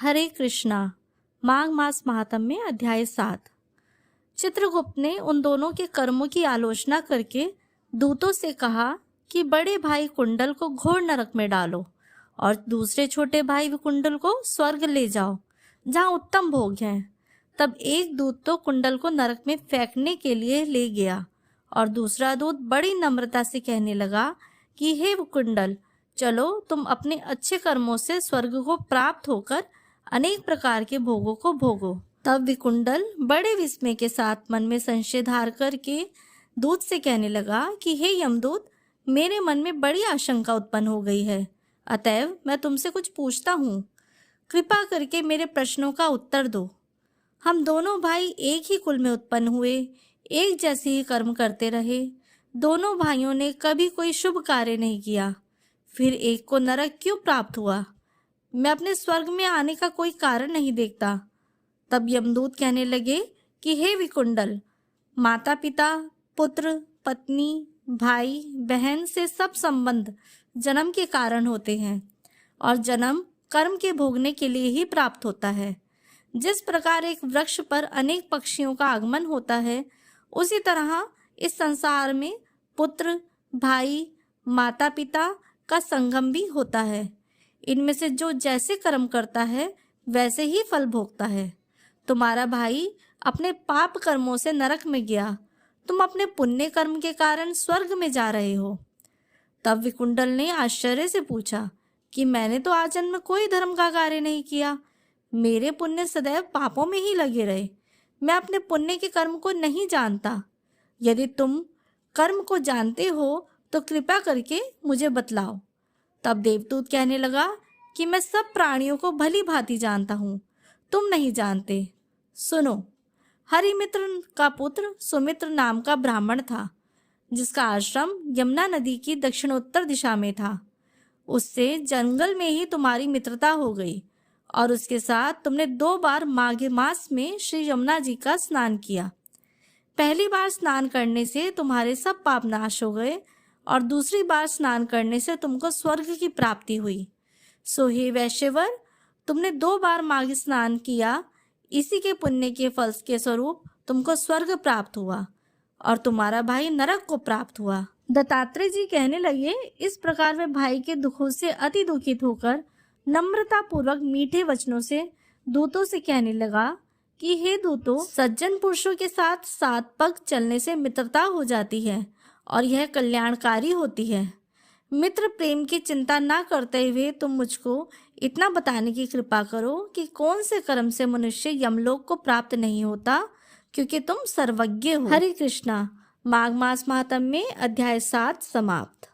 हरे कृष्णा। माघ मास महात्म्य अध्याय 7। चित्रगुप्त ने उन दोनों के कर्मों की आलोचना करके दूतों से कहा कि बड़े भाई कुंडल को घोर नरक में डालो और दूसरे छोटे भाई विकुंडल को स्वर्ग ले जाओ, जहाँ उत्तम भोग हैं। तब एक दूत तो कुंडल को नरक में फेंकने के लिए ले गया और दूसरा दूत बड़ी नम्रता से कहने लगा कि हे विकुंडल, चलो तुम अपने अच्छे कर्मों से स्वर्ग को प्राप्त होकर अनेक प्रकार के भोगों को भोगो। तब विकुंडल बड़े विस्मय के साथ मन में संशय धार करके दूत से कहने लगा कि हे यमदूत, मेरे मन में बड़ी आशंका उत्पन्न हो गई है, अतएव मैं तुमसे कुछ पूछता हूँ। कृपा करके मेरे प्रश्नों का उत्तर दो। हम दोनों भाई एक ही कुल में उत्पन्न हुए, एक जैसे ही कर्म करते रहे। दोनों भाइयों ने कभी कोई शुभ कार्य नहीं किया, फिर एक को नरक क्यों प्राप्त हुआ? मैं अपने स्वर्ग में आने का कोई कारण नहीं देखता। तब यमदूत कहने लगे कि हे विकुंडल, माता पिता, पुत्र, पत्नी, भाई, बहन से सब संबंध जन्म के कारण होते हैं और जन्म कर्म के भोगने के लिए ही प्राप्त होता है। जिस प्रकार एक वृक्ष पर अनेक पक्षियों का आगमन होता है, उसी तरह इस संसार में पुत्र, भाई, माता पिता का संगम भी होता है। इनमें से जो जैसे कर्म करता है वैसे ही फल भोगता है। तुम्हारा भाई अपने पाप कर्मों से नरक में गया, तुम अपने पुण्य कर्म के कारण स्वर्ग में जा रहे हो। तब विकुंडल ने आश्चर्य से पूछा कि मैंने तो आजन्म में कोई धर्म का कार्य नहीं किया, मेरे पुण्य सदैव पापों में ही लगे रहे। मैं अपने पुण्य के कर्म को नहीं जानता। यदि तुम कर्म को जानते हो तो कृपा करके मुझे बतलाओ। तब देवदूत कहने लगा कि मैं सब प्राणियों को भली भांति जानता हूँ, तुम नहीं जानते। सुनो, हरिमित्र का पुत्र सुमित्र नाम का ब्राह्मण था, जिसका आश्रम यमुना नदी की दक्षिणोत्तर दिशा में था। उससे जंगल में ही तुम्हारी मित्रता हो गई और उसके साथ तुमने 2 बार माघ मास में श्री यमुना जी का स्नान किया। पहली बार स्नान करने से तुम्हारे सब पाप नाश हो गए और दूसरी बार स्नान करने से तुमको स्वर्ग की प्राप्ति हुई। सो हे वैश्यवर, तुमने 2 बार माघ स्नान किया, इसी के पुण्य के फल के स्वरूप तुमको स्वर्ग प्राप्त हुआ और तुम्हारा भाई नरक को प्राप्त हुआ। दत्तात्रेय जी कहने लगे, इस प्रकार वे भाई के दुखों से अति दुखित होकर नम्रता पूर्वक मीठे वचनों से दूतों से कहने लगा कि हे दूतों, सज्जन पुरुषों के साथ 7 पग चलने से मित्रता हो जाती है और यह कल्याणकारी होती है। मित्र प्रेम की चिंता ना करते हुए तुम मुझको इतना बताने की कृपा करो कि कौन से कर्म से मनुष्य यमलोक को प्राप्त नहीं होता, क्योंकि तुम सर्वज्ञ हो। हरे कृष्णा। माघ मास महात्म्य अध्याय 7 समाप्त।